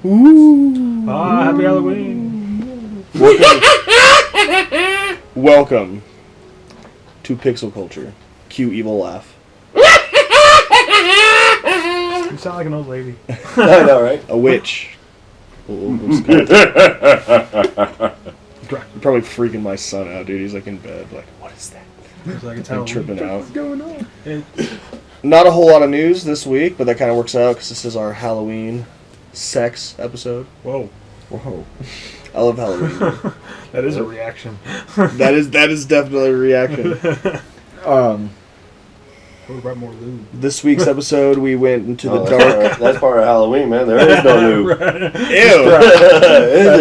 Ooh. Ah, happy Halloween. Welcome to PixelCulture. Cue evil laugh. You sound like an old lady. I know, right? A witch. You're probably freaking my son out, dude. He's like in bed, like, what is that? It's like it's I'm Halloween. tripping out. What's going on? Not a whole lot of news this week, but that kind of works out because this is our Halloween sex episode. Whoa. Whoa. I love Halloween. That is a reaction. that is definitely a reaction. What about more lube? This week's episode, we went into the That's dark. that's part of Halloween, man. There is no lube. Ew.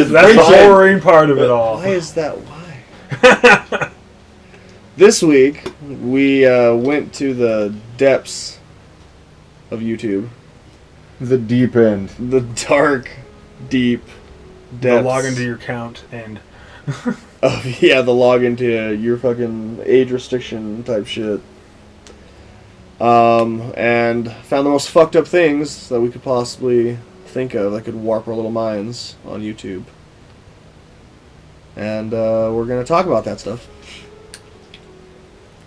That's the boring part of it all. Why is that? Why? This week, we went to the depths of YouTube. The deep end. The dark, deep depths. The log into your count and... the log into your fucking age restriction type shit. And found the most fucked up things that we could possibly think of that could warp our little minds on YouTube. And we're going to talk about that stuff.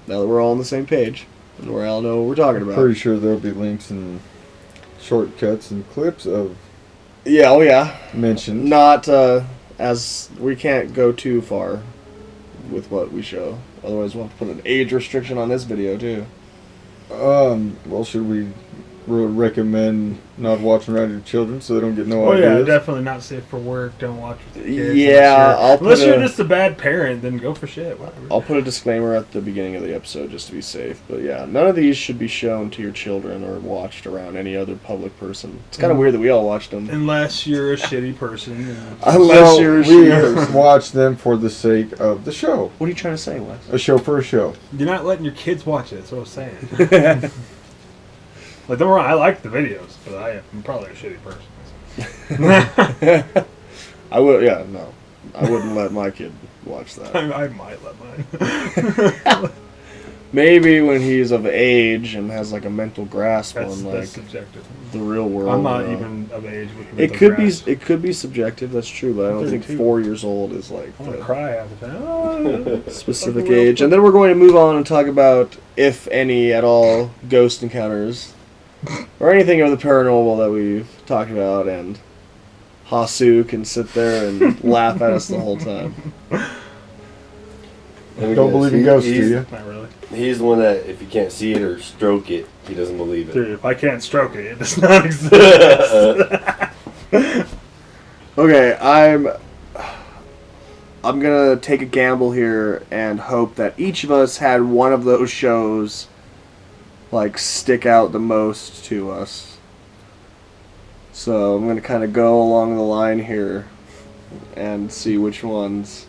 Now that we're all on the same page, and we all know what we're talking about. Pretty sure there'll be links and shortcuts and clips of Yeah, oh yeah. mentions. Not, as we can't go too far with what we show. Otherwise we'll have to put an age restriction on this video, too. Well, should we recommend not watching around your children so they don't get no Oh ideas? yeah, definitely not safe for work. Don't watch with your kids. Yeah, unless you're just a bad parent, then go for shit. Whatever. I'll put a disclaimer at the beginning of the episode just to be safe. But yeah, none of these should be shown to your children or watched around any other public person. It's kind of weird that we all watched them. Unless you're a shitty person. Unless So you're a we shooter. watch them for the sake of the show. What are you trying to say, Wes? A show for a show. You're not letting your kids watch it. That's what I'm saying. Like, don't worry, I like the videos, but I'm probably a shitty person. I would, yeah, no. I wouldn't let my kid watch that. I might let mine. Maybe when he's of age and has like a mental grasp That's on like subjective. the real world. I'm not even of age with It mental could grasp. be. It could be subjective. That's true, but I don't think 32. 4 years old is like I'm gonna the cry half the time. Oh, specific fucking age. And then we're going to move on and talk about, if any at all, ghost encounters or anything of the paranormal that we've talked about. And Hasu can sit there and laugh at us the whole time. Don't believe in ghosts, do you? Not really. He's the one that, if you can't see it or stroke it, he doesn't believe it. Dude, if I can't stroke it, it does not exist. Okay, I'm gonna take a gamble here and hope that each of us had one of those shows like stick out the most to us. So I'm gonna kind of go along the line here and see which ones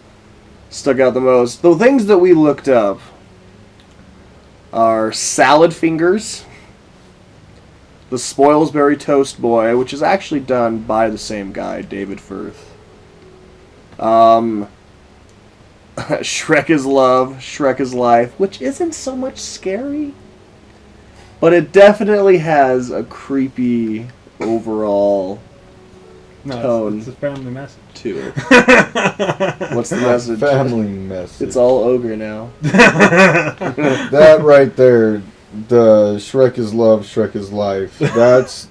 stuck out the most. The things that we looked up are Salad Fingers, The Spoilsbury Toast Boy, which is actually done by the same guy, David Firth. Shrek is Love, Shrek is Life, which isn't so much scary, but it definitely has a creepy overall tone it's a family message. to it. What's the message? Family message. It's all ogre now. That right there, the Shrek is love, Shrek is life. That's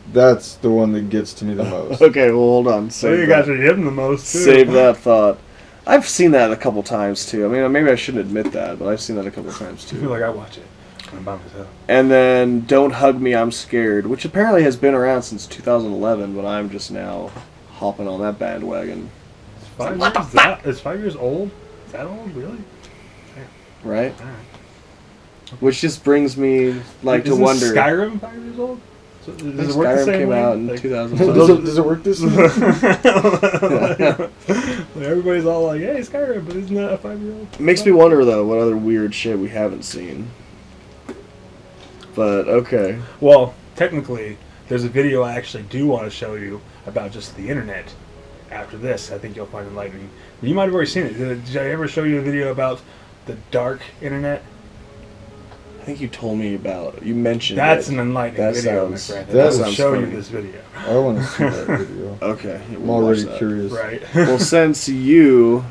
the one that gets to me the most. Okay, well, hold on. So you guys are hitting the most, too. Save that thought. I've seen that a couple times, too. I mean, maybe I shouldn't admit that, but I've seen that a couple times, I feel too. like I watch it. I'm by myself. And then Don't Hug Me, I'm Scared, which apparently has been around since 2011, but I'm just now hopping on that bandwagon. Is 5 years old? Is that old, really? Right? Alright. Which just brings me, like, to Isn't wonder. Skyrim 5 years old? So, does it work the Skyrim same came way? out in Like, 2005. Does it work this way? Like, everybody's all like, hey, Skyrim, but isn't that a 5-year-old? It makes me wonder, though, what other weird shit we haven't seen. But, okay. Well, technically, there's a video I actually do want to show you about just the internet. After this, I think you'll find enlightening. You might have already seen it. Did I ever show you a video about the dark internet? I think you told me about. You mentioned. That's it. an enlightening That video, sounds- Nick, right that there. I will sounds show you funny. this video. I want to see that video. Okay, I'm we'll watch already that. curious. Right. Well, since you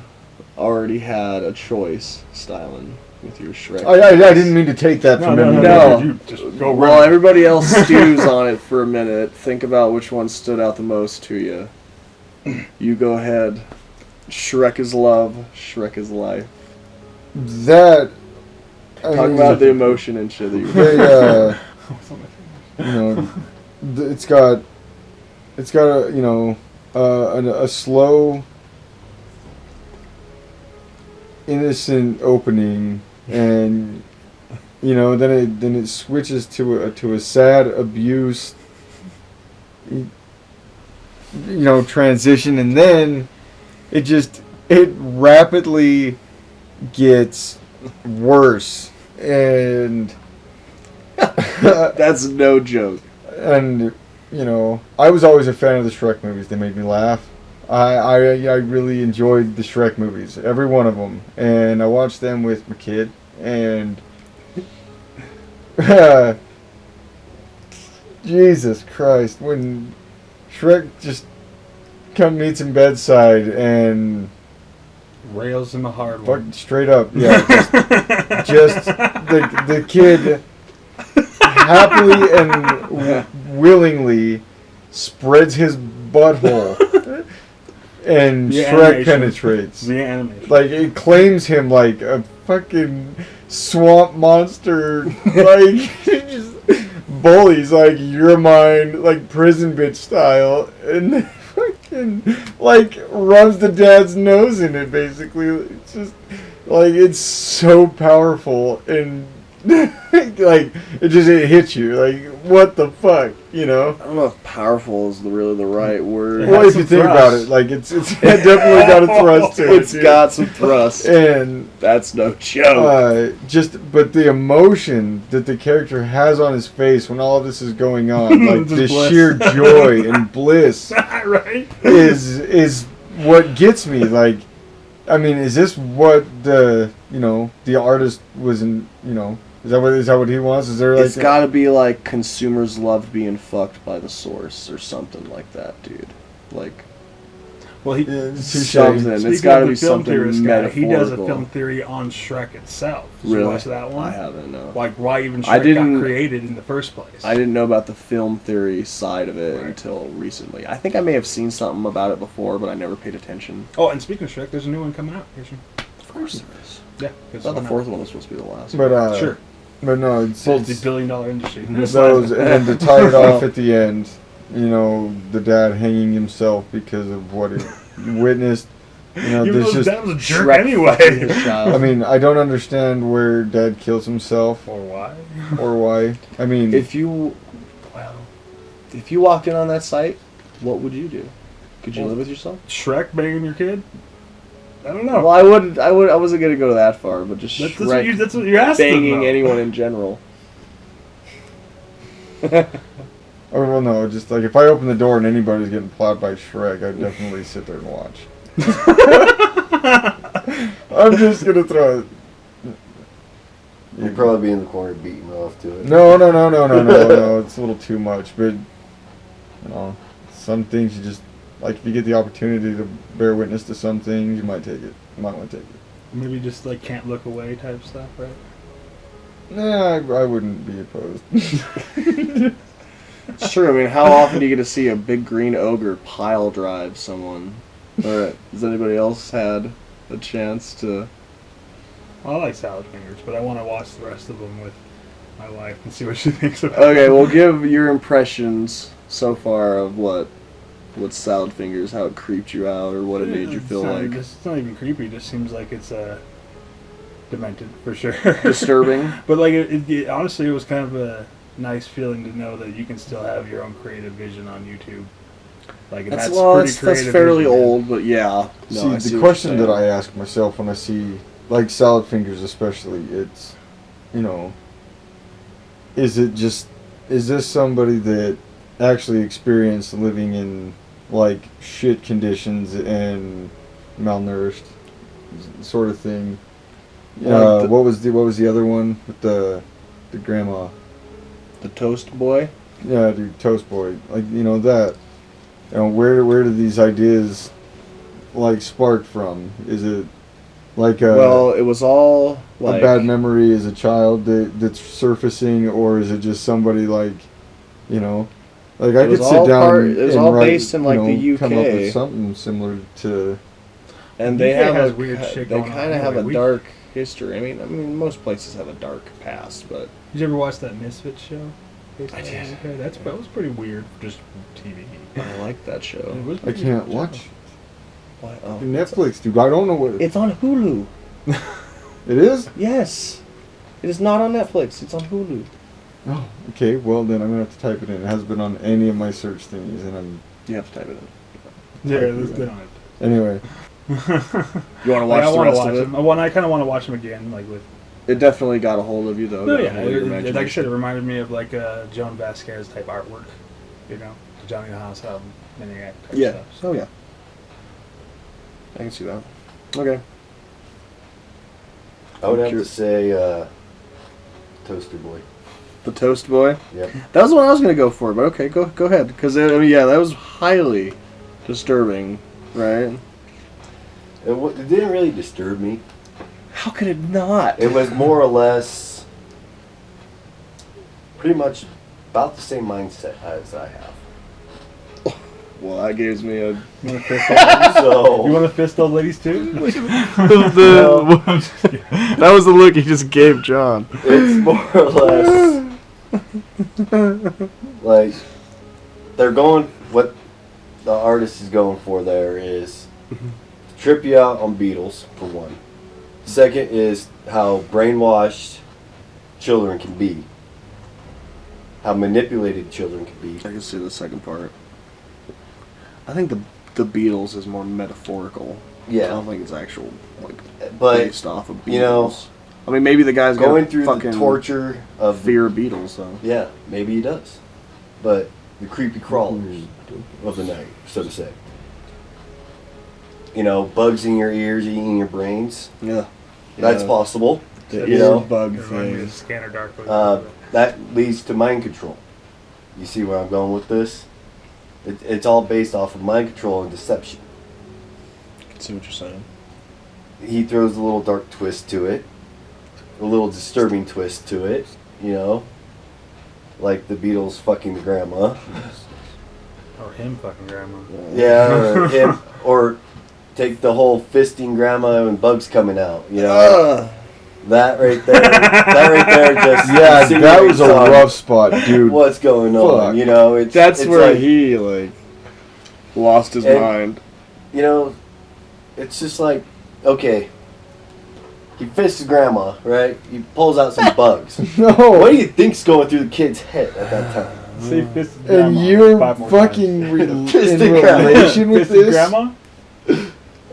already had a choice, Stylen, with your Shrek. I didn't mean to take that from him. no. You just go While run. everybody else stews on it for a minute, think about which one stood out the most to you. You go ahead. Shrek is love. Shrek is life. That. Talk about the emotion and shit that you. They, you know, it's got a, you know, a slow, innocent opening, and you know, then it switches to a sad abuse, you know, transition, and then it rapidly gets worse, and That's no joke. and you know, I was always a fan of the Shrek movies. They made me laugh. I really enjoyed the Shrek movies, every one of them, and I watched them with my kid, and Jesus Christ, when Shrek just meets him bedside and Rails in the hard fuck one. straight up, yeah, just the kid happily and willingly spreads his butthole, and The Shrek animation. penetrates. The animation. Like, it claims him like a fucking swamp monster, like, just bullies, like, you're mine, like, prison bitch style, and fucking, like, rubs the dad's nose in it, basically. It's just, like, it's so powerful, and, like, it hits you, like, what the fuck, you know? I don't know if powerful is really the right word. It Well, has if you some think thrust. about it, like, it's definitely got a thrust to it. It's got some thrust. And That's no joke. but the emotion that the character has on his face when all of this is going on, like Just the bliss. sheer joy and bliss, Right? is what gets me. Like, I mean, is this what the artist was in? You know, is that what he wants? Is there like It's got to be like consumers loved being fucked by the source or something like that, dude. Like Well, he. something. It's Speaking got to of be the film something theorist guy, metaphorical. he does a film theory on Shrek itself. Did you Really? watch that one? I haven't. No. Like why even I Shrek didn't- got created in the first place. I didn't know about the film theory side of it Right. until recently. I think I may have seen something about it before, but I never paid attention. Oh, and speaking of Shrek, there's a new one coming out. Of course there is. Yeah, I thought the fourth one was supposed to be the last. But Sure. but no, it's Multi-billion-dollar industry. those, and to tie it off at the end, you know, the dad hanging himself because of what he witnessed. You know, Even there's though his just. dad was a jerk Shrek fucking his anyway. child. I mean, I don't understand where dad kills himself Or why? or why. I mean, if you walked in on that site, what would you do? Could you Well, live with yourself? Shrek banging your kid? I don't know. Well, I wouldn't. I wasn't gonna go to that far, but just That's Shrek what you asked him, banging though. anyone in general. or well, no, just like if I open the door and anybody's getting plowed by Shrek, I'd definitely sit there and watch. I'm just gonna throw it. You'd probably be in the corner beating off to it. No, it's a little too much, but you know, some things you just like. If you get the opportunity to bear witness to some things, you might take it. You might want to take it. Maybe just like can't look away type stuff, right? Nah, I wouldn't be opposed. It's true. I mean, how often do you get to see a big green ogre pile drive someone? Or has anybody else had a chance to? I like salad fingers, but I want to watch the rest of them with my wife and see what she thinks about Okay, it. well, give your impressions so far of what Salad Fingers, how it creeped you out, or what it made you feel like. It's not even creepy. It just seems like it's demented for sure. Disturbing. But like honestly, it was kind of a nice feeling to know that you can still have your own creative vision on YouTube. Like That's pretty creative. that's fairly vision, man. old, but yeah. No, I See, see the what question you're that saying. I ask myself when I see, like, salad fingers especially, it's, you know, is this somebody that actually experienced living in, like, shit conditions and malnourished sort of thing? Like What was the other one with the the grandma. The Toast Boy. Yeah, dude, Toast Boy. Like, you know, that. You know, where do these ideas, like, spark from? Is it, like, Well, it was all a like bad memory as a child that's surfacing, or is it just somebody, like, you know... Like, I It was could sit all down part- and it was and all write, based in, like, you know, the come up UK. with something similar to... and they UK have has a weird shit they going on kind of have anyway. a We- dark history. I mean, most places have a dark past, but Did you ever watch that Misfits show? I did. Okay, that was pretty weird for just TV. I like that show. It was I pretty can't good watch show. Why? Oh, Netflix, dude. I don't know what... It's on Hulu. It is? Yes, it is not on Netflix. It's on Hulu. Oh, okay. Well, then I'm going to have to type it in. It hasn't been on any of my search thingies, and I'm... You have to type it in. Yeah, let's get on it. Anyway. You want to Like, watch I the want to rest watch of it? them. I kind of want to watch them again, like with. It definitely got a hold of you, though. No, Got a yeah, hold of your like I said, imagination. it reminded me of like Joan Vasquez type artwork, you know, the Johnny the House album, Maniac type Yeah. stuff. Oh yeah. I can see that. Okay. I would have Curious. to say Toaster Boy. The Toast Boy. Yep. That was what I was gonna go for, but okay, go ahead. Because I mean, yeah, that was highly disturbing, right? It didn't really disturb me. How could it not? It was more or less pretty much about the same mindset as I have. Well, that gives me a. You want to fist old, So you want to fist old ladies too? That was the look he just gave John. it's more or less like they're going. What the artist is going for there is to trip you out on Beatles for one. Second is how brainwashed children can be, how manipulated children can be. I can see the second part. I think the Beatles is more metaphorical. I Yeah, don't think it's actual like but based off of Beatles. you know, I mean, maybe the guy's going got through fucking the torture of fear of Beatles, though. Yeah, maybe he does. But the creepy crawlers of the night, so to say. You know, bugs in your ears, eating your brains. Yeah. That's Yeah. possible. The you know, bug It reminded me thing. of Scanner Darkly. That leads to mind control. You see where I'm going with this? It's all based off of mind control and deception. I can see what you're saying. Mm-hmm. He throws a little dark twist to it, a little disturbing twist to it, you know? Like the Beatles fucking the grandma. Or him fucking grandma. Yeah, or him, or take the whole fisting grandma and bugs coming out. You know, Ugh. that right there, just Yeah, that was a insinuates on rough spot, dude. What's going on? Fuck. You know, it's That's it's where like, he like lost his And- mind. you know, it's just like, okay, he fists his grandma, right? He pulls out some bugs. No. What do you think's going through the kid's head at that time? See, fisted And grandma you're 5 more fucking times. Fisted in grandma. relation with Fisted this? grandma?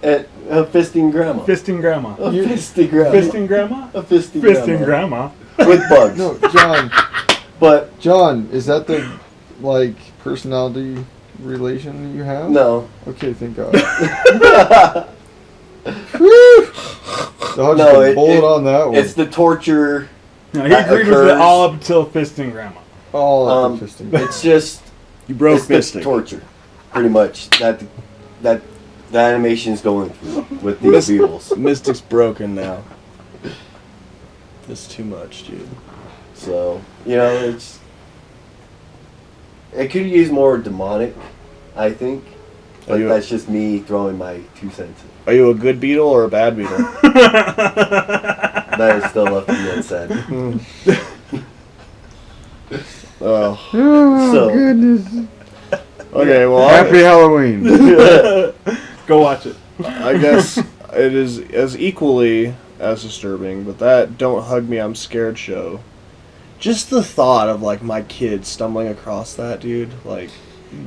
At a fisting grandma. Fisting grandma. A You- fisting grandma. Fisting grandma? A fisting, Fisting grandma. grandma. With bugs. No, John. But John, is that the, like, personality relation you have? no. Okay, thank God. No, Dodged No, a bullet on that one. It's the torture. No, he That agreed with occurs- it all up until fisting grandma. all up Um, the fisting. it's just You broke it's the Mystic. torture, pretty much. That the animation is going through with these Beatles. Mystic's broken now. It's too much, dude. So you know, it could use more demonic, I think. Are But you- that's just me throwing my 2 cents in. Are you a good beetle or a bad beetle? That is still left to be unsaid. Oh. Oh, So- goodness. Okay, well, Happy Halloween. Go watch it. I guess it is as equally as disturbing, but that "Don't Hug Me, I'm Scared" show. Just the thought of like my kid stumbling across that, dude, like,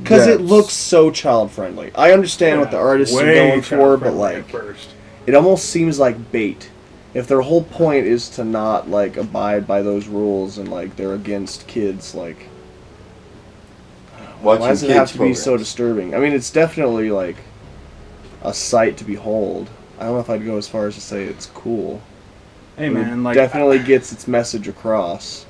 because it Yes. looks so child friendly. I understand what the artists are Way going for, but child-friendly at like, first. it almost seems like bait. If their whole point is to not like abide by those rules and like they're against kids, like, Watching why does it kids have to be so programs. disturbing? I mean, it's definitely like a sight to behold. I don't know if I'd go as far as to say it's cool. Hey It man, like definitely gets its message across.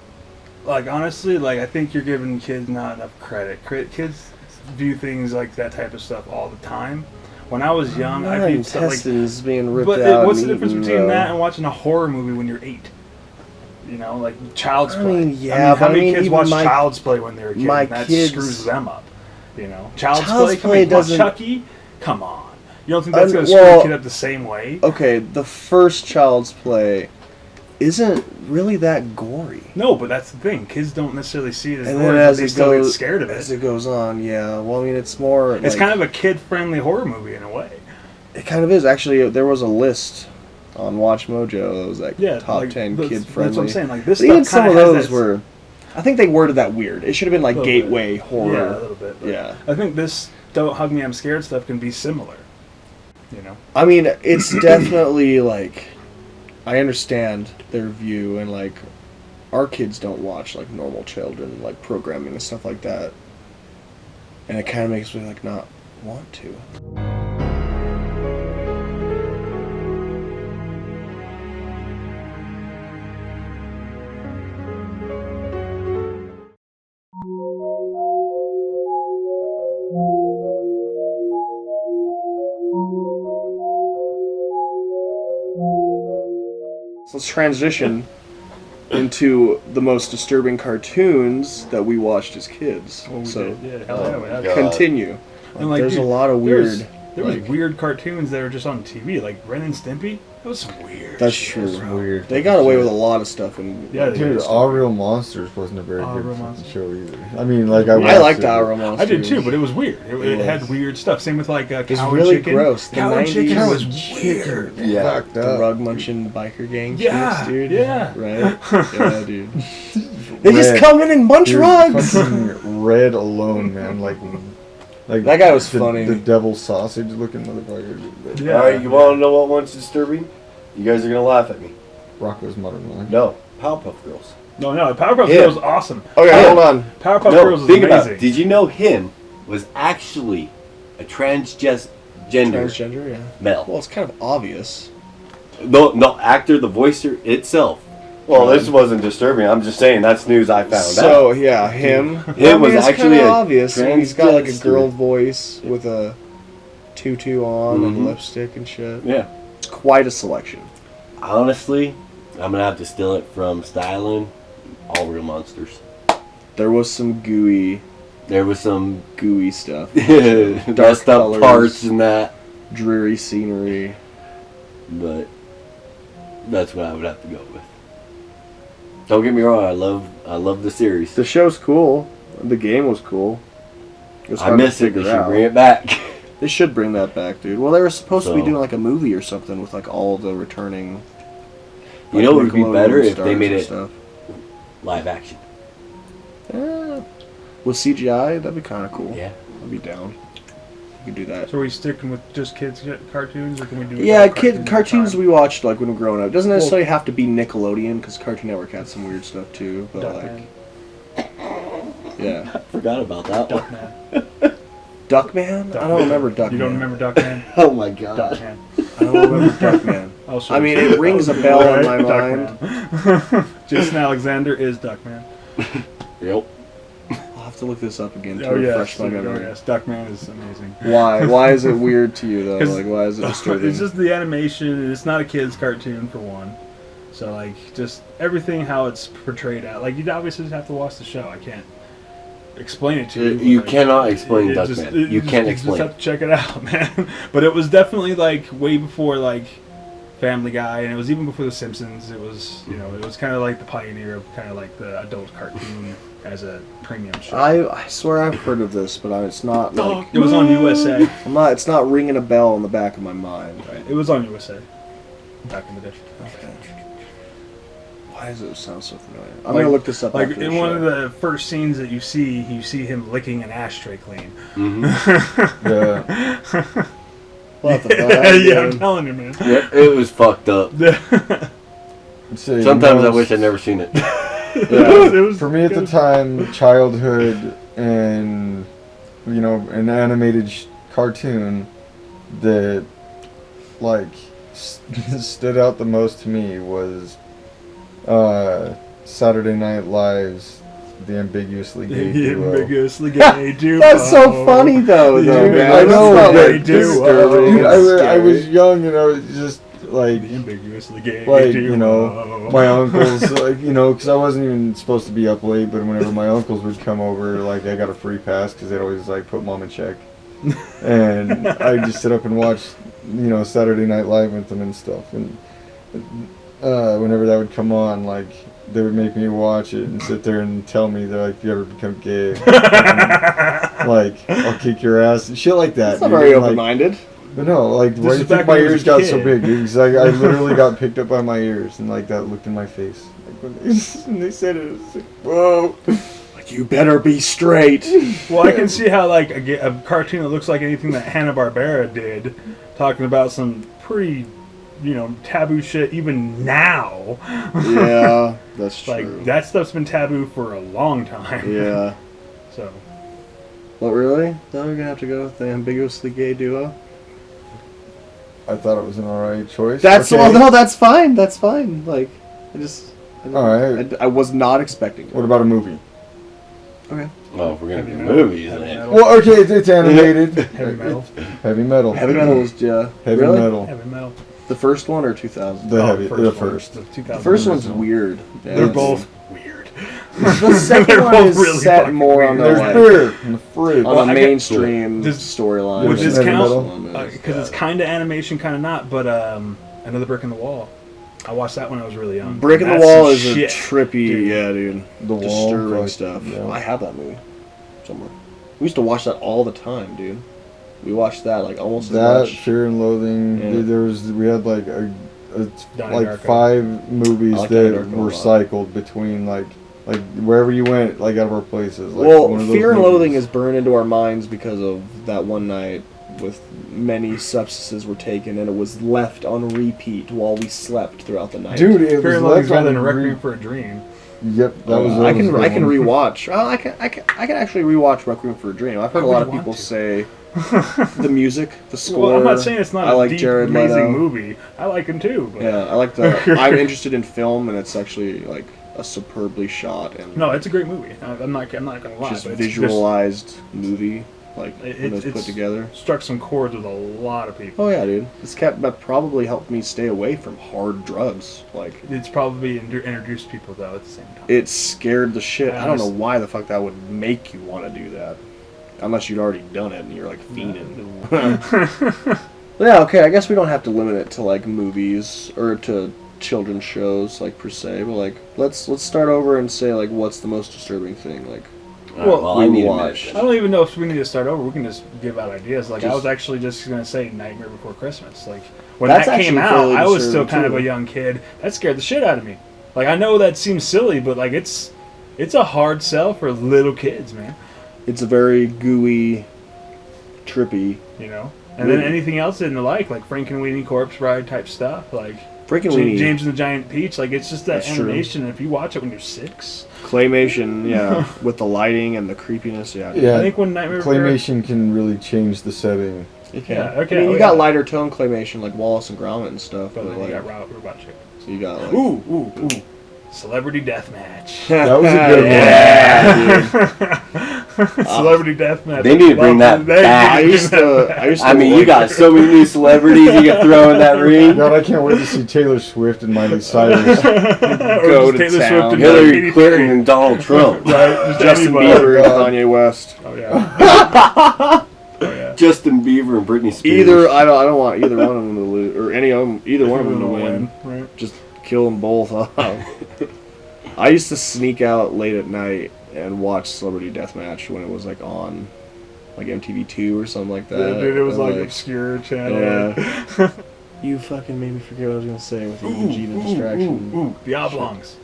Like, honestly, like, I think you're giving kids not enough credit. Kids view things like that type of stuff all the time. When I was young, I viewed stuff like... intestines being ripped But out. what's the and difference eaten, between though. that and watching a horror movie when you're 8? You know, like Child's Play. mean, yeah, how but many I mean, kids even watch my- Child's Play when they're a kid? my And that kids- screws them up. You know, Child's Child's Play. Come Play on, doesn't- Chucky. Come on. You don't think that's going to well- screw a kid up the same way? Okay, the first Child's Play isn't really that gory. No, but that's the thing. Kids don't necessarily see it as And gory, then but as they it still get goes, scared of as it. it goes on, yeah. Well, I mean, it's more. It's kind of a kid-friendly horror movie in a way. It kind of is. Actually, there was a list on Watch Mojo that was like Yeah, top like, 10 that's- kid friendly. That's what I'm saying. Like this But even stuff some of kinda has those that- were. I think they worded that weird. It should have been like Little bit. gateway horror. Yeah, a little bit. But Yeah. I think this "Don't Hug Me, I'm Scared" stuff can be similar. You know. I mean, it's definitely like, I understand their view, and like, our kids don't watch like normal children like programming and stuff like that, and it kind of makes me like not want to. So let's transition into the most disturbing cartoons that we watched as kids. Well, we so did. Yeah, hell yeah, we had. God. continue. And, like, there's dude, a lot of there weird. was- There was like- weird cartoons that were just on TV, like Ren and Stimpy. That was some weird. That's shit, true. bro. Weird. They got away with a lot of stuff. And Yeah, they Dude, did. All Real Monsters wasn't a very All good Real fucking Monsters. show either. I mean, like I I watched liked it. the Our Monsters. I did too, but it was weird. It It had was. weird stuff. Same with like was Cow and really Chicken. gross. The Cow and 90s Chicken was was weird. Yeah. Fucked The up. rug munching biker gang Yeah, kids, dude. yeah. Right? Yeah, dude. They just Red. come in and munch Dude, rugs! fucking Red alone, man. Like That guy was the, funny. The devil sausage looking motherfucker. Yeah. All right, you want to know what one's disturbing? You guys are gonna laugh at me. Rocco's Modern Life. No, Powerpuff Girls. No, Powerpuff Yeah. Girls is awesome. Okay, hold on. Powerpuff No, Girls is think about amazing. it. Did you know him was actually a transgender Transgender, yeah. male? Well, it's kind of obvious. No, actor, the voicer itself. Well, this wasn't disturbing. I'm just saying that's news I found out. So, yeah, him. Him was it's actually kinda a obvious. I mean, he's got like a transgender. girl voice with a tutu on and Mhm. lipstick and shit. Yeah. Quite a selection. Honestly, I'm gonna have to steal it from Styling. All Real Monsters. There was some gooey stuff. messed up colors. parts and that, Dreary scenery. but that's what I would have to go with. Don't get me wrong, I love the series. The show's cool. The game was cool. It was I hard to miss it. They figure should out. bring it back. They should bring that back, dude. Well, they were supposed to be So- doing like a movie or something with like all the returning. You know what would be Nickelodeon better if they stars made and it stuff. live action. With CGI, that'd be kind of cool. Yeah. I'd be down. You could do that. So are we sticking with just kids cartoons, or can we do? Yeah, adult cartoons all the we watched like when we were growing up. It doesn't Well- necessarily have to be Nickelodeon because Cartoon Network had some weird stuff too. But time? like, Duckman. yeah, Forgot about that one. Duckman. Duckman. I don't remember Duckman. You don't remember Duckman? Oh my god. Duckman. I don't remember Duckman. I'll show I you. mean, it rings a bell in my mind. Duckman. Jason Alexander is Duckman. Yep. I'll have to look this up again to Oh refresh yes, my oh memory. yes, Duckman is amazing. Why? Why is it weird to you though? 'Cause- Like, why is it disturbing? It's just the animation, and it's not a kid's cartoon for one. So like, just everything how it's portrayed out. Like, you obviously just have to watch the show. I can't explain it to you. You but, like, cannot explain it Duckman. just- You can't You explain. just have to check it out, man. But it was definitely like way before like Family Guy, and it was even before The Simpsons. It was, you know, it was kind of like the pioneer of kind of like the adult cartoon as a premium show. I swear I've heard of this, but it's not like It was on USA. I'm not. It's not ringing a bell in the back of my mind. Right. It was on USA back in the day. Okay. Why does it sound so familiar? I'm Like- gonna look this up. Like after the in one show. of the first scenes that you see him licking an ashtray clean. Mm-hmm. Yeah. What the fuck, Yeah, I'm dude? telling you, man. Yeah, it was fucked up. Say Sometimes I most- wish I'd never seen it. It was For me at the good. time, childhood and an animated cartoon that like stood out the most to me was Saturday Night Live's The Ambiguously Gay The Duo. ambiguously gay duo. That's so funny though, The though, Dude, man. I know, That's not, they like, do. disturbing. Dude, It's I was scary. young and I was just like, The ambiguously gay like, duo. you know, my uncles, like, you know, because I wasn't even supposed to be up late, but whenever my uncles would come over, like, I got a free pass because they'd always, like, put mom in check. And I'd just sit up and watch, you know, Saturday Night Live with them and stuff. And whenever that would come on, like, they would make me watch it and sit there and tell me that, like, if you ever become gay, like, I'll kick your ass and shit like that. That's not dude. very And, like, open-minded. but no, like, This why is do you back think my when he was ears a got so kid. big, dude? Because I literally got picked up by my ears, and, like, that looked in my face. Like, when they said it, it was like, whoa. Like, you better be straight. Well, I can see how, like, a cartoon that looks like anything that Hanna-Barbera did, talking about some pretty, you know, taboo shit even now. Yeah, that's true. Like, that stuff's been taboo for a long time. Yeah. So, What, really? Now we're gonna have to go with the ambiguously gay duo? I thought it was an alright choice. That's okay. well, no, that's fine. That's fine. Like, I Alright. I was not expecting it. What about a movie? Okay. Oh, if we're gonna Heavy do metal. movies, Heavy then. metal. Well, okay, it's animated. Heavy metal. Heavy metal. Heavy metal is Heavy really? metal. Heavy metal. The first one or 2000? The Oh, heavy. The one. first. The The 2000 first one. one's weird. Yeah, They're it's- both weird. The second They're one both is really set fucking more on the weird. There's like, beer in the fridge. on Well, a I get- mainstream Does- storyline. Would this Heavy count? metal? Because it's kind of animation, kind of not. But Another Brick in the Wall. I watched that when I was really young. Brick in the That's Wall some is shit. a trippy, dude. yeah, dude. The Wall. Disturbing like, stuff. yeah. I have that movie somewhere. We used to watch that all the time, dude. We watched that like almost as That, much. Fear and Loathing. Yeah. We had like Donnie like Darko. 5 movies I like Donnie that Darko a were lot. cycled between like wherever you went, like out of our places. Like, Well, one of those Fear and movies. Loathing is burned into our minds because of that one night with many substances were taken and it was left on repeat while we slept throughout the night. Dude, it Fear was and Loathing's left better on than a re- Requiem for a Dream. Yep, that was. I can that was a good one. rewatch. Well, I can actually rewatch Requiem for a Dream. I've heard a I lot of really people want to. say the music, the score. Well, I'm not saying it's not I a like deep, Jared amazing Leto. movie. I like him too. But Yeah, I like the. I'm interested in film, and it's actually like a superbly shot and No, it's a great movie. I'm not gonna lie. just but it's visualized movie, like when it was put it's together. struck some chords with a lot of people. Oh yeah, dude. That probably helped me stay away from hard drugs. Like It's probably introduced people though at the same time. it scared the shit. I don't know Honest- why the fuck that would make you want to do that, unless you'd already done it and you're like fiending. Yeah, okay. I guess we don't have to limit it to like movies or to children's shows like per se, but like let's start over and say like what's the most disturbing thing like. Well, we I need to watched. mention. I don't even know if we need to start over. We can just give out ideas. Like I Just- was actually just gonna say Nightmare Before Christmas. Like when That's that came actually out, fairly I was still disturbing, kind of too. a young kid. That scared the shit out of me. Like I know that seems silly, but like it's a hard sell for little kids, man. It's a very gooey, trippy. You know. And then Really? anything else in the like Frankenweenie Corpse Bride type stuff, like Freaking James and the Giant Peach. Like it's just that That's true. animation. And if you watch it when you're 6, claymation, yeah, with the lighting and the creepiness, yeah. Yeah, I think when Nightmare Before claymation can really change the setting. It can. Yeah, okay, I mean, you oh, got yeah. lighter tone claymation like Wallace and Gromit and stuff, but but then like, you got Robot Chicken. so you got like, Ooh. Celebrity Deathmatch. That was a good yeah, dude. Celebrity Deathmatch. They need to bring that back. I used to. I mean, you got so many new celebrities you can throw in that ring. God, I can't wait to see Taylor Swift and Miley Cyrus. Go to Taylor town. Swift and Hillary 83. Clinton and Donald Trump. Right, just Justin anybody. Bieber and God. Kanye West. Oh yeah. Oh yeah. Justin Bieber and Britney Spears. Either I don't want either one of them to lose or any of them, either one of them to win. Right. Just kill them both off. I used to sneak out late at night and watch Celebrity Deathmatch when it was like on, like MTV2 or something like that. Yeah, dude, it was And, like obscure channel. Yeah. You fucking made me forget what I was gonna say with the Vegeta distraction. Ooh, the Oblongs.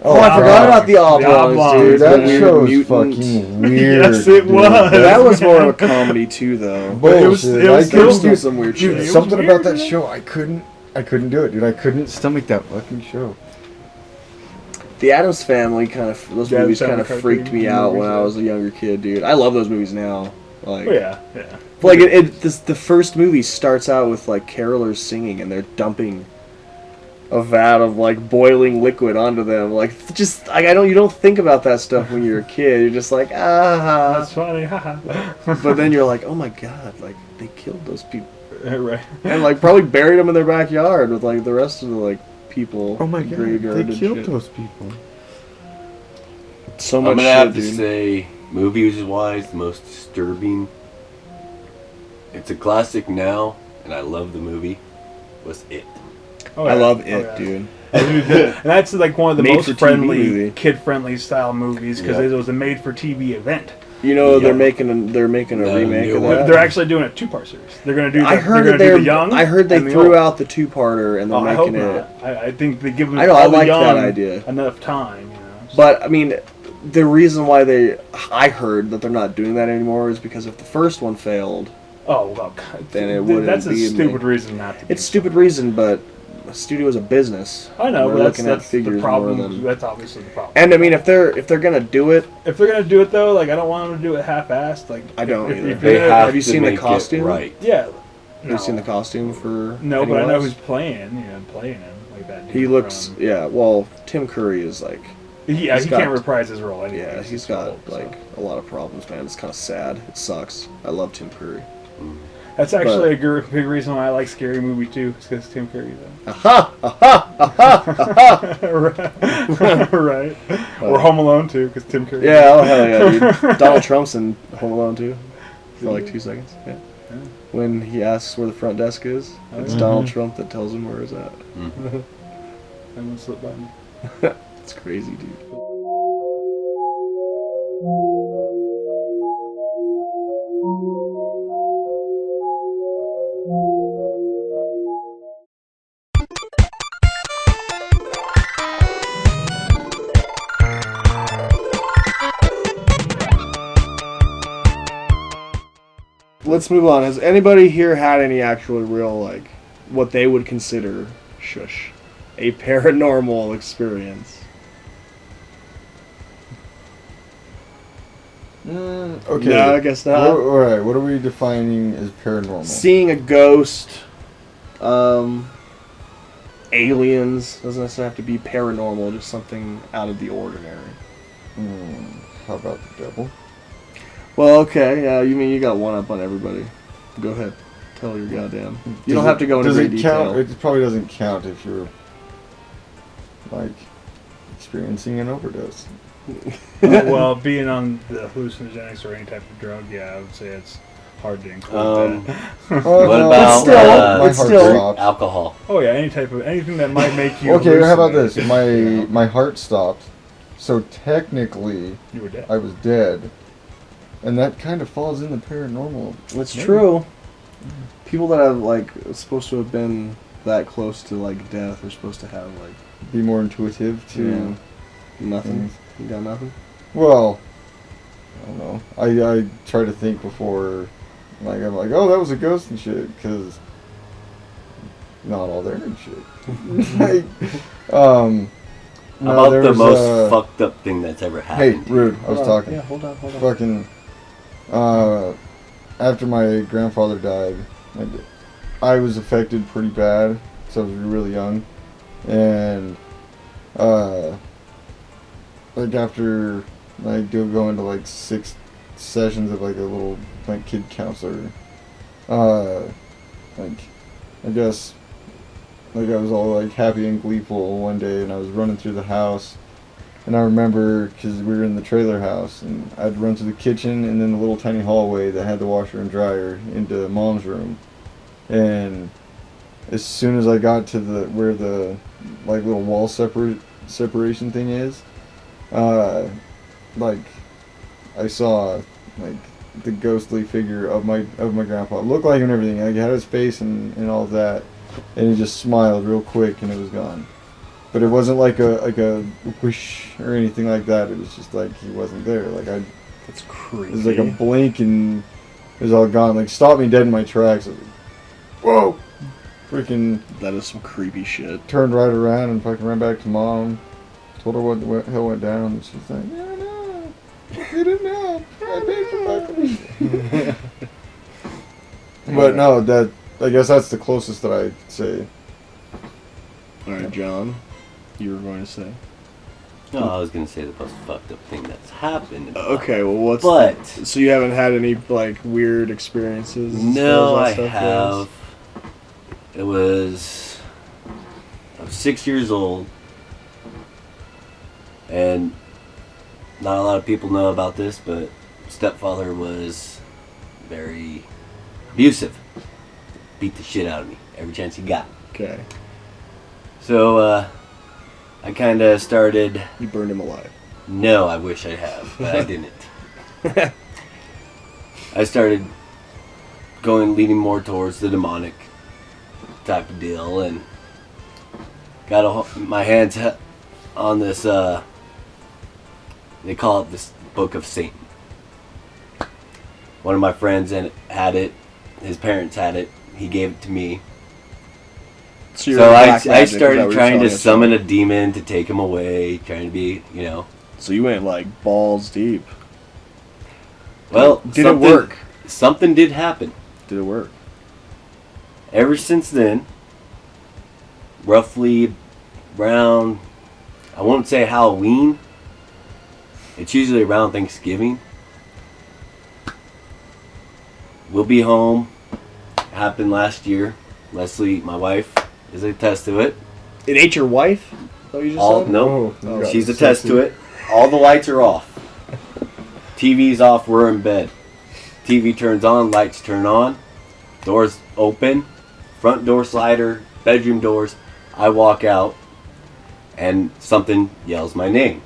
Oh, I forgot about the Oblongs, Oblongs, dude. Dude, that Weird show is mutant. fucking weird. Yes, it dude. was. That was more of a comedy too, though. Bullshit. It was There was still- still some weird Dude, shit. it was Something weird, about that man. show, I couldn't do it, dude. I couldn't stomach that fucking show. The Addams Family kind of those The Addams movies kind Family of cartoon freaked me out movies, when I yeah. was a younger kid, dude. I love those movies now. Like, Oh yeah. like the first movie starts out with like carolers singing and they're dumping a vat of like boiling liquid onto them. Like just like you don't think about that stuff when you're a kid. You're just like That's funny. Haha. But then you're like, oh my god, like they killed those people Right. and like probably buried them in their backyard with like the rest of the like people. Oh my god, graveyard they and killed shit. those people. So much I'm gonna shit, have to dude. say, movies-wise, the most disturbing. It's a classic now, and I love the movie. Was It? Oh, I yeah. love Oh, it, yeah. dude. And that's like one of the Made most for TV friendly, movie. kid-friendly style movies because Yep. it was a made-for-TV event. You know Yeah. they're making a The remake new of one. that. They're actually doing a two-part series. They're going to do. I heard they're that gonna do they're. the young. I heard they and the threw old. out the two-parter and they're Oh, I hope making it. not. I think they give them I know, I all the like that young idea. enough time. You know. So- But I mean, the reason why I heard that they're not doing that anymore is because if the first one failed, oh well, God. Then it wouldn't That's a be stupid reason not to. it's do stupid reason, but a studio is a business. I know, We're but that's looking at the figures problem. more than- That's obviously the problem. And I mean, if they're gonna do it, if they're gonna do it though, like I don't want them to do it half-assed. Like I don't if, either. if They you're gonna- have, have you to seen the make it costume? right. Yeah. have you seen the costume for? No, but I know Pennywise? who's playing. You know, playing him like that. Dude He looks. from- Yeah. Well, Tim Curry is like. Yeah, he's he got- can't reprise his role anyway. Yeah, he's got like a lot of problems, man. It's kind of sad. It sucks. I love Tim Curry. That's actually a big reason why I like scary movies too. It's because Tim Curry though. Aha! Aha! Aha! Right. Or Home Alone too, because Tim Curry. Yeah, oh hell yeah, dude. Donald Trump's in Home Alone too. For like 2 seconds. Yeah. Yeah. When he asks where the front desk is, it's Oh, yeah. Donald Trump that tells him where it's at. I'm gonna slip by me. It's crazy, dude. Let's move on. Has anybody here had any actual real, like, what they would consider, shush, a paranormal experience? Okay. No, I guess not. Alright, what are we defining as paranormal? Seeing a ghost, aliens, doesn't necessarily have to be paranormal, just something out of the ordinary. How about the devil? Well, okay, yeah, you mean you got one up on everybody. Go ahead. Tell your goddamn. You don't have to go into Does great it count? detail. It probably doesn't count if you're like experiencing an overdose. Well, being on the hallucinogenics or any type of drug, yeah, I would say it's hard to include that. What about still- my it's heart still- stopped. alcohol? Oh yeah, anything that might make you. Okay, how about this? hallucinate. My heart stopped, so technically You were dead. I was dead, and that kind of falls in the paranormal. It's Maybe. true. People that have, like, supposed to have been that close to, like, death are supposed to have, like, Be more intuitive to. nothing. You got nothing? Well, I don't know. I try to think before, like I'm like, oh, that was a ghost and shit, because not all there and shit. Like, How no, about there the was, most fucked up thing that's ever Hey, happened? rude. I was Hold on. talking. Yeah, hold on. Fucking. After my grandfather died, I was affected pretty bad, so I was really young, and like after like go into like 6 sessions of like a little like kid counselor, like I guess like I was all like happy and gleeful one day, and I was running through the house. And I remember, because we were in the trailer house, and I'd run to the kitchen and then the little tiny hallway that had the washer and dryer into Mom's room. And as soon as I got to where the like little wall separation thing is, like I saw like the ghostly figure of my grandpa. It looked like him and everything. Like, he had his face and all of that, and he just smiled real quick and it was gone. But it wasn't like a whoosh or anything like that. It was just like he wasn't there. Like That's it creepy. was like a blink and it was all gone. Like, stopped me dead in my tracks. I was like, whoa! Freaking That is some creepy shit. turned right around and fucking ran back to Mom. Told her what the hell went down. And she's like, yeah, no, you didn't know. I paid for fucking. But no, I guess that's the closest that I'd say. All right, John, you were going to say. No, I was gonna say the most fucked up thing that's happened. In my Okay, well, life. what's But so you haven't had any like weird experiences? as no, far I as that stuff have. goes? I was 6 years old, and not a lot of people know about this, but stepfather was very abusive. Beat the shit out of me every chance he got. Okay, So I kind of started. you burned him alive. No, I wish I have, but I didn't. I started leaning more towards the demonic type of deal, and got my hands on this. They call it this Book of Satan. One of my friends had it. His parents had it. He gave it to me. So, you're So black I magic, is that started what you're trying to telling us? summon a demon to take him away, trying to be, So you went like balls deep. Well, Did it work? Something did happen. Did it work? Ever since then, roughly around, I won't say Halloween. It's usually around Thanksgiving. We'll be home. Happened last year. Leslie, my wife, is a test to it. It ate your wife? Is that what you just said? No, Oh, she's a God, test to it. All the lights are off. TV's off. We're in bed. TV turns on. Lights turn on. Doors open. Front door slider. Bedroom doors. I walk out, and something yells my name.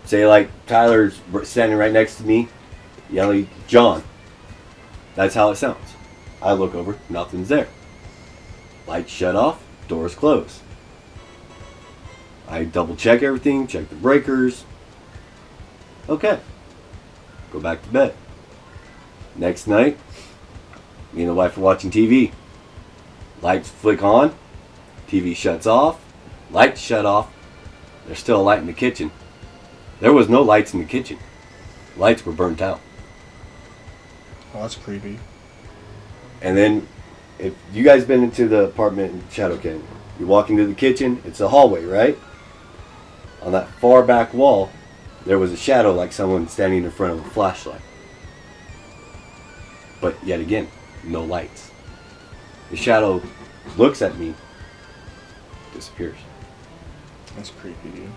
Say like Tyler's standing right next to me, yelling John. That's how it sounds. I look over. Nothing's there. Lights shut off. Doors close. I double check everything, check the breakers. Okay. Go back to bed. Next night, me and the wife are watching TV. Lights flick on. TV shuts off. Lights shut off. There's still a light in the kitchen. There was no lights in the kitchen. Lights were burnt out. Oh, that's creepy. And then, if you guys been into the apartment in Shadow Canyon, you walk into the kitchen, it's a hallway, right? On that far back wall, there was a shadow like someone standing in front of a flashlight. But yet again, no lights. The shadow looks at me, disappears. That's creepy, dude.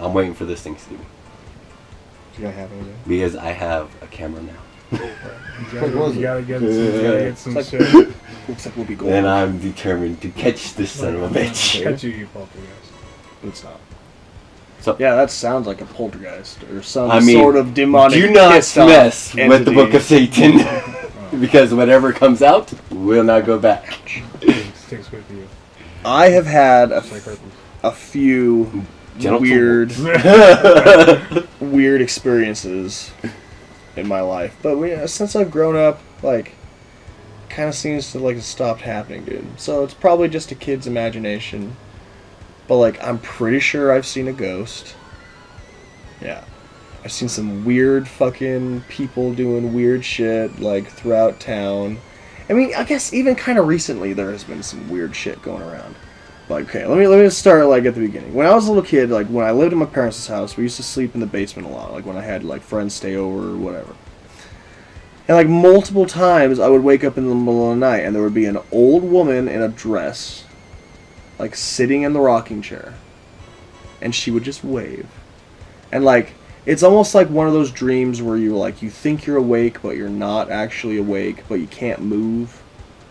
I'm waiting for this Thanksgiving It's gonna happen again. because I have a camera now. You gotta get some It's shit. Looks like we'll be going. And I'm determined to catch this son of a bitch. Catch you poltergeist. It's not. So- Yeah, that sounds like a poltergeist or some I mean, sort of demonic. Do not pissed off mess with the entity. Book of Satan. Because whatever comes out will not go back. Sticks with you. I have had It's like herpes. a few Genital weird experiences in my life, but since I've grown up, like, kind of seems to like have stopped happening, dude. So it's probably just a kid's imagination, but like I'm pretty sure I've seen a ghost. Yeah, I've seen some weird fucking people doing weird shit like throughout town. I mean, I guess even kind of recently there has been some weird shit going around. Like, okay, let me just start like at the beginning. When I was a little kid, like when I lived in my parents' house, we used to sleep in the basement a lot. Like when I had like friends stay over or whatever. And like multiple times, I would wake up in the middle of the night and there would be an old woman in a dress, like sitting in the rocking chair, and she would just wave. And like it's almost like one of those dreams where you think you're awake, but you're not actually awake, but you can't move.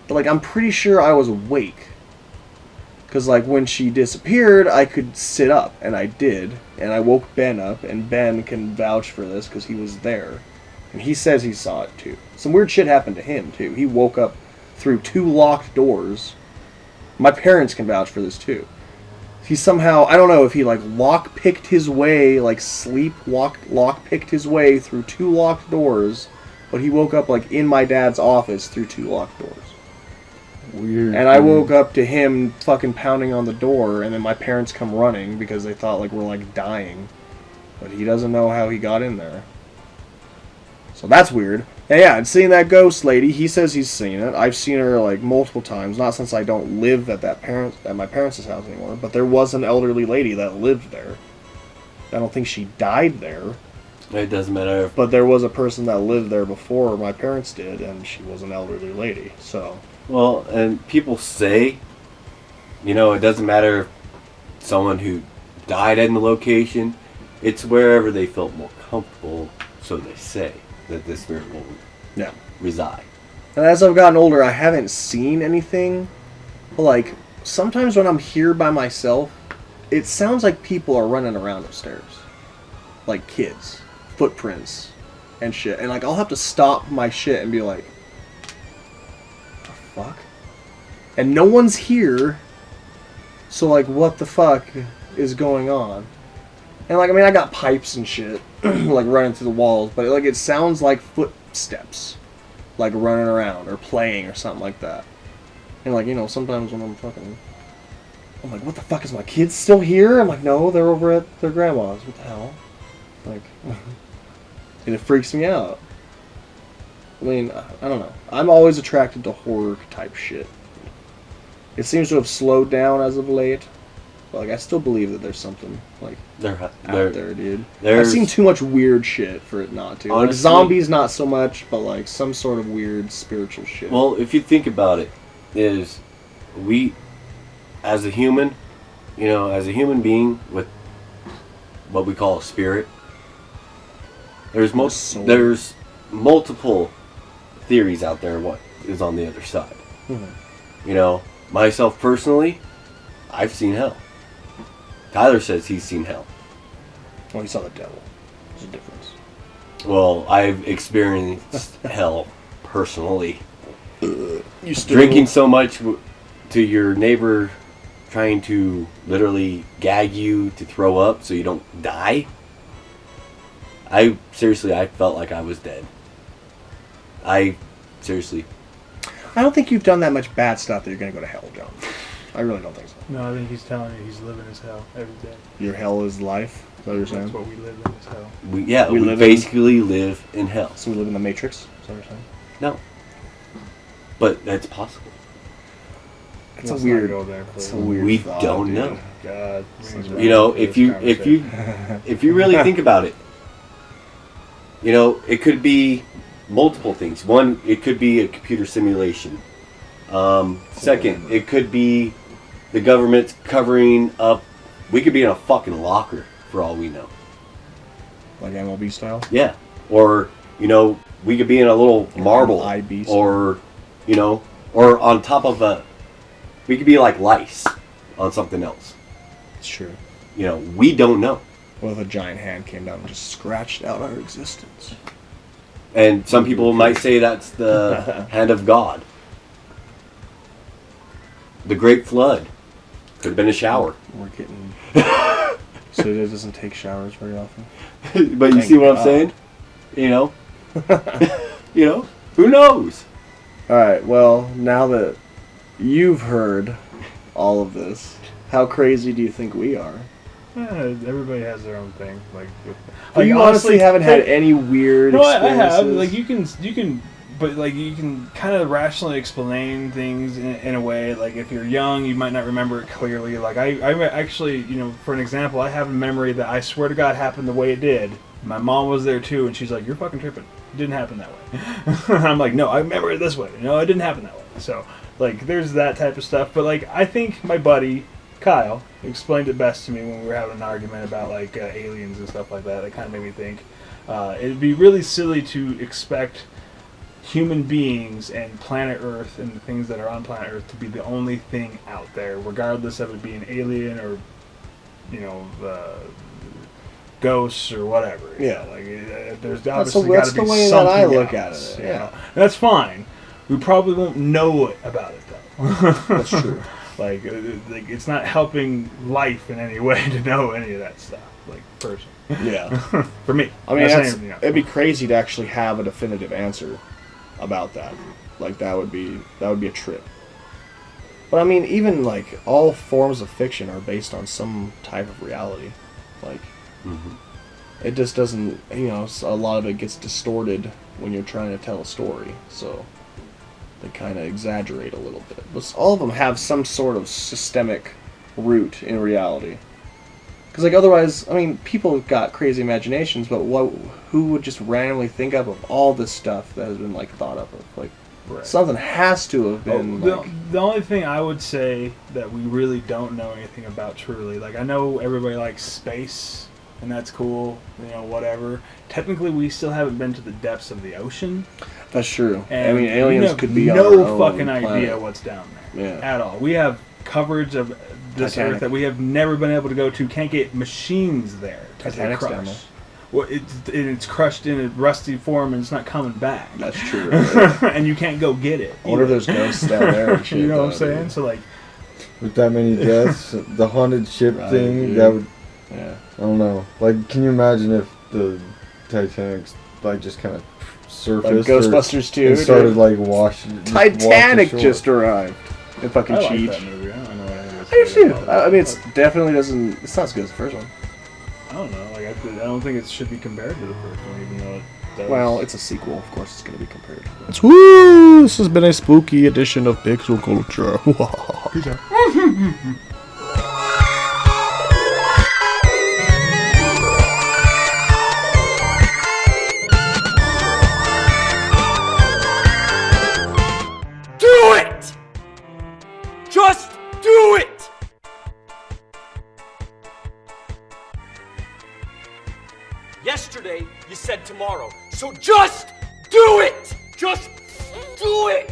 But like I'm pretty sure I was awake. Because, like, when she disappeared, I could sit up, and I did. And I woke Ben up, and Ben can vouch for this because he was there. And he says he saw it, too. Some weird shit happened to him, too. He woke up through 2 locked doors. My parents can vouch for this, too. He somehow, I don't know if he, like, lock-picked his way, like, lock-picked his way through 2 locked doors. But he woke up, like, in my dad's office through 2 locked doors. Weird. And I woke up to him fucking pounding on the door, and then my parents come running because they thought like we're like dying. But he doesn't know how he got in there. So that's weird. And yeah, and seeing that ghost lady, he says he's seen it. I've seen her like multiple times, not since I don't live at my parents' house anymore, but there was an elderly lady that lived there. I don't think she died there. It doesn't matter if... But there was a person that lived there before my parents did, and she was an elderly lady, so... Well, and people say, you know, it doesn't matter if someone who died in the location, it's wherever they felt more comfortable, so they say, that the spirit will reside. And as I've gotten older, I haven't seen anything. But, like, sometimes when I'm here by myself, it sounds like people are running around upstairs. Like kids. Footprints. And shit. And, like, I'll have to stop my shit and be like, what the fuck? And no one's here. So, like, what the fuck is going on? And, like, I mean, I got pipes and shit, like, running through the walls, but, like, it sounds like footsteps, like, running around or playing or something like that. And, like, you know, sometimes when I'm like, what the fuck, is my kids still here? I'm like, no, they're over at their grandma's. What the hell? Like, and it freaks me out. I mean, I don't know. I'm always attracted to horror type shit. It seems to have slowed down as of late. But, like, I still believe that there's something, like, out there, dude. I've seen too much weird shit for it not to. Honestly, like, zombies, not so much, but, like, some sort of weird spiritual shit. Well, if you think about it, is we, as a human, you know, as a human being with what we call a spirit, there's multiple theories out there what is on the other side. Mm-hmm. You know, myself personally, I've seen hell. Tyler says he's seen hell. Well, he saw the devil. There's a difference. Well, I've experienced hell personally. You still drinking so much to your neighbor trying to literally gag you to throw up so you don't die. I felt like I was dead. I don't think you've done that much bad stuff that you're going to go to hell, John. I really don't think so. No, I think he's telling you he's living his hell every day. Your hell is life? Is that what you're saying? That's what we live in, is hell. We basically live in hell. So we live in the Matrix? Is that what you're saying? No. But that's possible. It's a weird we thought, don't dude. know. God. You know, if you really think about it, you know, it could be multiple things. One, it could be a computer simulation. Second, it could be the government's covering up. We could be in a fucking locker for all we know. Like MLB style? Yeah. Or, you know, we could be in a little marble. Or, you know, or on top of we could be like lice on something else. It's true. You know, we don't know. What if a giant hand came down and just scratched out our existence? And some people might say that's the hand of God. The Great Flood. Could have been a shower. We're getting... So it doesn't take showers very often? But you see what I'm saying? You know? You know? Who knows? Alright, well, now that you've heard all of this, how crazy do you think we are? Everybody has their own thing. But you honestly haven't had any weird experiences? I have. Like, you can, but like you can kind of rationally explain things in a way. Like, if you're young, you might not remember it clearly. Like, I actually, you know, for an example, I have a memory that I swear to God happened the way it did. My mom was there too, and she's like, "You're fucking tripping. It didn't happen that way." I'm like, "No, I remember it this way. No, it didn't happen that way." So, like, there's that type of stuff. But like, I think my buddy Kyle explained it best to me when we were having an argument about like aliens and stuff like that. It kind of made me think it'd be really silly to expect human beings and planet Earth and the things that are on planet Earth to be the only thing out there, regardless of it being alien or, you know, ghosts or whatever. Yeah, like there's obviously got to be the way something that I look else, at it. You know? That's fine. We probably won't know about it though. That's true. Like it's not helping life in any way to know any of that stuff. Like, personally. Yeah. For me. I mean, it'd be crazy to actually have a definitive answer about that. Like, that would be a trip. But I mean, even like all forms of fiction are based on some type of reality. Like, it just doesn't, you know, a lot of it gets distorted when you're trying to tell a story, so they kind of exaggerate a little bit. But all of them have some sort of systemic root in reality. Because, like, otherwise, I mean, people have got crazy imaginations, but who would just randomly think up of all this stuff that has been, like, thought up of? Like, Right. something has to have been, the only thing I would say that we really don't know anything about truly, like, I know everybody likes space, and that's cool, you know, whatever. Technically, we still haven't been to the depths of the ocean. That's true. And I mean, aliens could be on no our own fucking planet. idea what's down there Yeah. at all. We have coverage of this Titanic. Earth that we have never been able to go to. Can't get machines there. 'Cause they Titanic's crush. down there. Well, it's crushed in a rusty form and it's not coming back. That's true. And you can't go get it. I wonder if either. there's ghosts down there and shit. You know what I'm though, saying? dude. So like, With that many deaths, the haunted ship Right, thing, dude. that would, Yeah. I don't know. Like, can you imagine if the Titanic's, like, just kind of Like surfaced Ghostbusters 2. and started, dude. like, washing... Titanic just arrived. In fucking I like Cheech. that movie. I don't know what it is. I do too. I mean, it's definitely doesn't. It's not as good as the first one. I don't know. Like, I don't think it should be compared to the first one, even though it does. Well, it's a sequel. Of course, it's going to be compared. Woo! This has been a spooky edition of Pixel Culture. Peace out. Do it! Just do it! Yesterday, you said tomorrow. So just do it! Just do it!